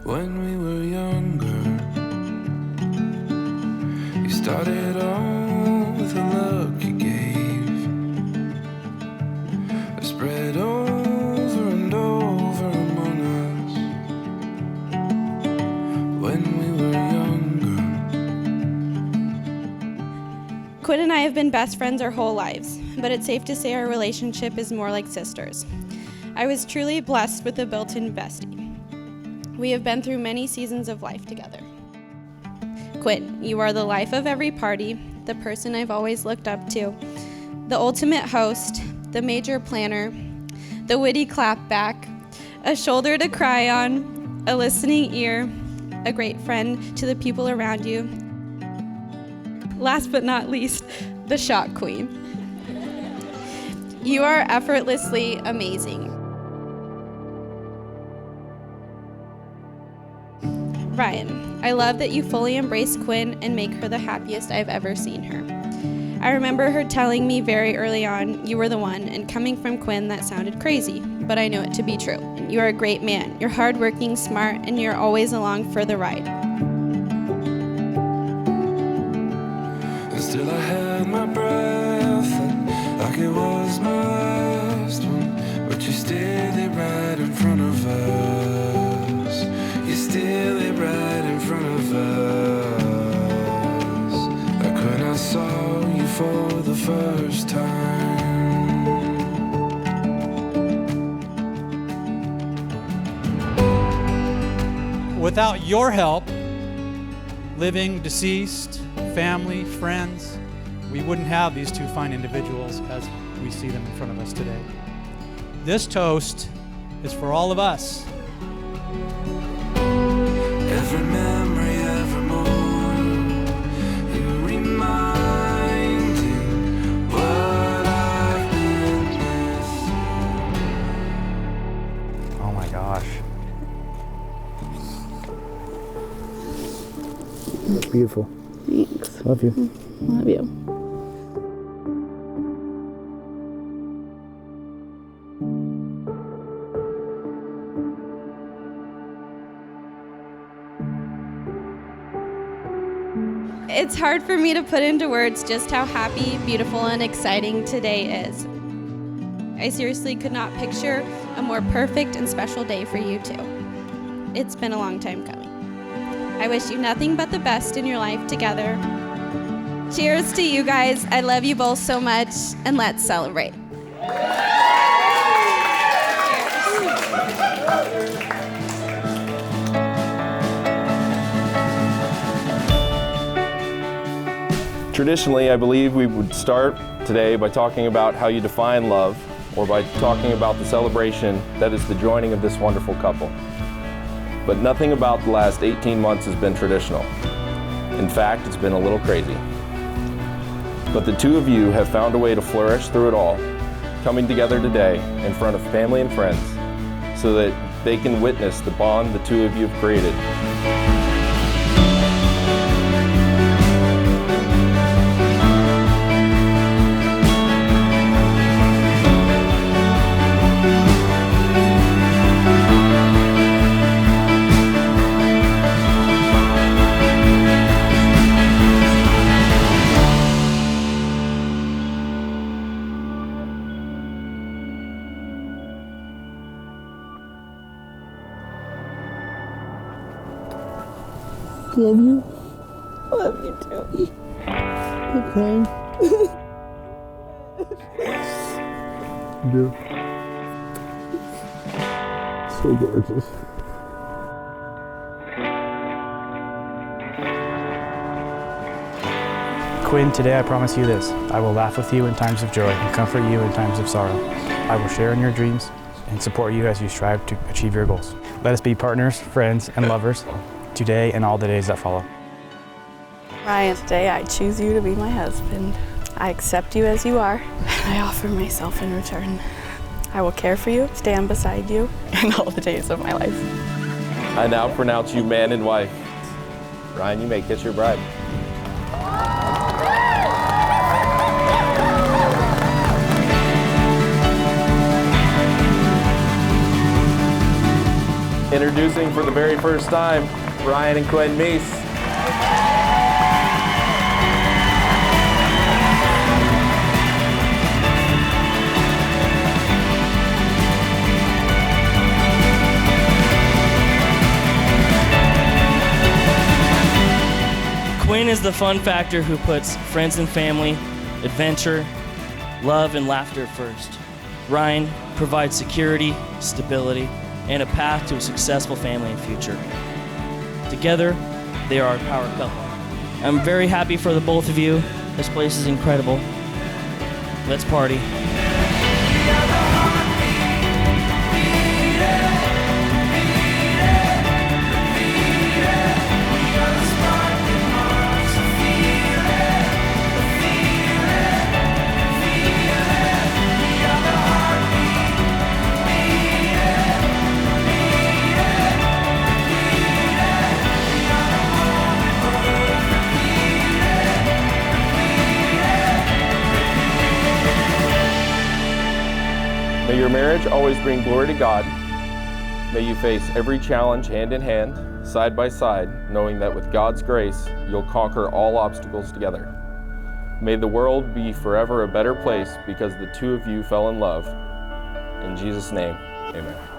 When we were younger, you started all with a look you gave, a spread over and over among us. When we were younger. Quinn and I have been best friends our whole lives, but it's safe to say our relationship is more like sisters. I was truly blessed with a built-in bestie. We have been through many seasons of life together. Quinn, you are the life of every party, the person I've always looked up to, the ultimate host, the major planner, the witty clapback, a shoulder to cry on, a listening ear, a great friend to the people around you. Last but not least, the shot queen. You are effortlessly amazing. Ryan, I love that you fully embrace Quinn and make her the happiest I've ever seen her. I remember her telling me very early on, you were the one, and coming from Quinn, that sounded crazy, but I know it to be true. You are a great man. You're hardworking, smart, and you're always along for the ride. Still I had my breath, and like it was my last one, but you still lay right in front of us. You still lay right in front of us, like when I saw you for the first time. Without your help, living, deceased, family, friends, we wouldn't have these two fine individuals as we see them in front of us today. This toast is for all of us. Every memory, evermore, you reminding what I've been missing. Oh my gosh. Beautiful. Thanks. Love you. Love you. It's hard for me to put into words just how happy, beautiful, and exciting today is. I seriously could not picture a more perfect and special day for you two. It's been a long time coming. I wish you nothing but the best in your life together. Cheers to you guys. I love you both so much, and let's celebrate. Traditionally, I believe we would start today by talking about how you define love, or by talking about the celebration that is the joining of this wonderful couple. But nothing about the last 18 months has been traditional. In fact, it's been a little crazy. But the two of you have found a way to flourish through it all, coming together today in front of family and friends so that they can witness the bond the two of you have created. Love you. Love you too. I'm crying. Yeah. So gorgeous. Quinn, today I promise you this. I will laugh with you in times of joy and comfort you in times of sorrow. I will share in your dreams and support you as you strive to achieve your goals. Let us be partners, friends, and lovers today and all the days that follow. Ryan, today I choose you to be my husband. I accept you as you are, and I offer myself in return. I will care for you, stand beside you, in all the days of my life. I now pronounce you man and wife. Ryan, you may kiss your bride. Introducing for the very first time, Ryan and Quinn Meese. Quinn is the fun factor who puts friends and family, adventure, love, and laughter first. Ryan provides security, stability, and a path to a successful family and future. Together, they are a power couple. I'm very happy for the both of you. This place is incredible. Let's party. May your marriage always bring glory to God. May you face every challenge hand in hand, side by side, knowing that with God's grace, you'll conquer all obstacles together. May the world be forever a better place because the two of you fell in love. In Jesus' name, amen.